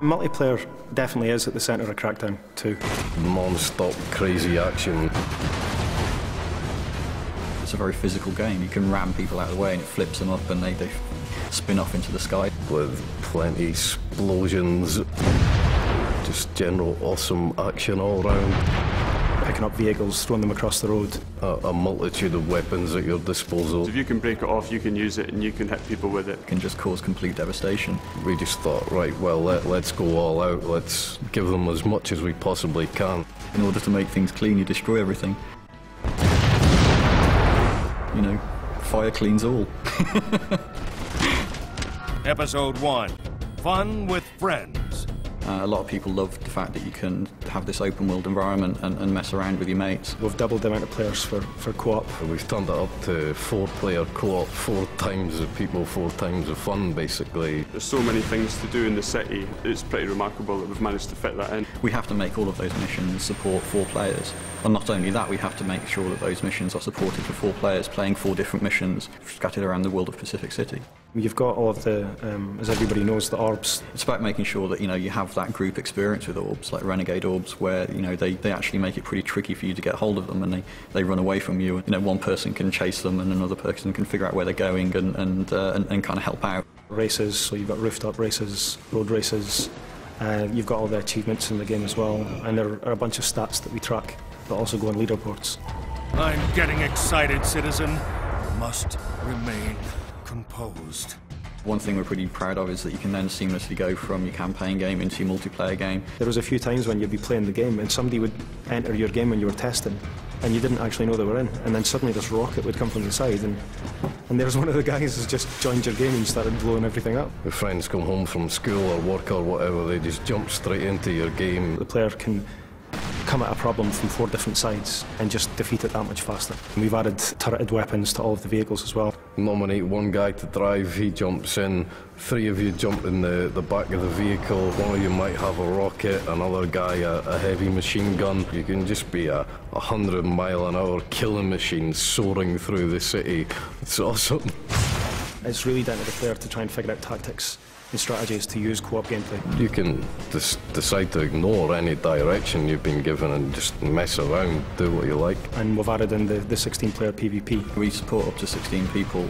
Multiplayer definitely is at the centre of Crackdown 2. Non-stop crazy action. It's a very physical game. You can ram people out of the way and it flips them up and they spin off into the sky. With plenty explosions. Just general awesome action all round. Picking up vehicles, throwing them across the road. A multitude of weapons at your disposal. If you can break it off, you can use it and you can hit people with it. It can just cause complete devastation. We just thought, right, well, let's go all out. Let's give them as much as we possibly can. In order to make things clean, you destroy everything. You know, fire cleans all. Episode 1. Fun with friends. A lot of people love the fact that you can have this open world environment and mess around with your mates. We've doubled the amount of players for co-op. We've turned it up to 4-player co-op, 4 times the people, 4 times the fun, basically. There's so many things to do in the city. It's pretty remarkable that we've managed to fit that in. We have to make all of those missions support 4 players. And not only that, we have to make sure that those missions are supported for 4 players playing 4 different missions scattered around the world of Pacific City. You've got all of the, as everybody knows, the orbs. It's about making sure that, you know, you have that group experience with orbs, like renegade orbs, where, you know, they actually make it pretty tricky for you to get hold of them and they run away from you. You know, one person can chase them and another person can figure out where they're going and kind of help out. Races, so you've got rooftop races, road races. You've got all the achievements in the game as well, and there are a bunch of stats that we track that also go on leaderboards. I'm getting excited, citizen. Must remain composed. One thing we're pretty proud of is that you can then seamlessly go from your campaign game into your multiplayer game. There was a few times when you'd be playing the game and somebody would enter your game when you were testing and you didn't actually know they were in, and then suddenly this rocket would come from the side and there's one of the guys who's just joined your game and started blowing everything up. If friends come home from school or work or whatever, they just jump straight into your game. The player can come at a problem from 4 different sides and just defeat it that much faster. And we've added turreted weapons to all of the vehicles as well. Nominate one guy to drive, he jumps in, 3 of you jump in the back of the vehicle, one of you might have a rocket, another guy a heavy machine gun. You can just be a 100-mile-an-hour killing machine soaring through the city. It's awesome. It's really down to the player to try and figure out tactics and strategies to use co-op gameplay. You can decide to ignore any direction you've been given and just mess around, do what you like. And we've added in the 16-player PvP. We support up to 16 people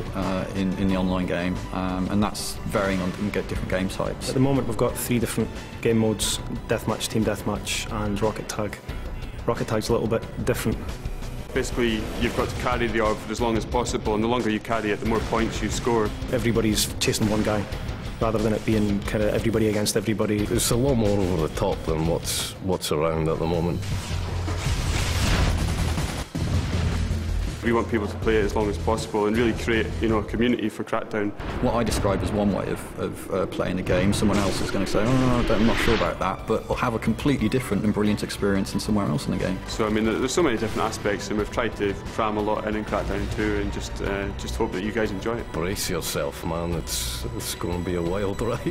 in the online game, and that's varying on different game types. At the moment we've got 3 different game modes: deathmatch, team deathmatch and rocket tag. Rocket tag's a little bit different. Basically, you've got to carry the orb for as long as possible, and the longer you carry it, the more points you score. Everybody's chasing one guy, rather than it being kind of everybody against everybody. It's a lot more over the top than what's around at the moment. We want people to play it as long as possible and really create, you know, a community for Crackdown. What I describe as one way of playing the game, someone else is going to say, oh, no, I'm not sure about that, but will have a completely different and brilliant experience in somewhere else in the game. So, I mean, there's so many different aspects, and we've tried to cram a lot in Crackdown 2 and just hope that you guys enjoy it. Brace yourself, man. It's going to be a wild ride.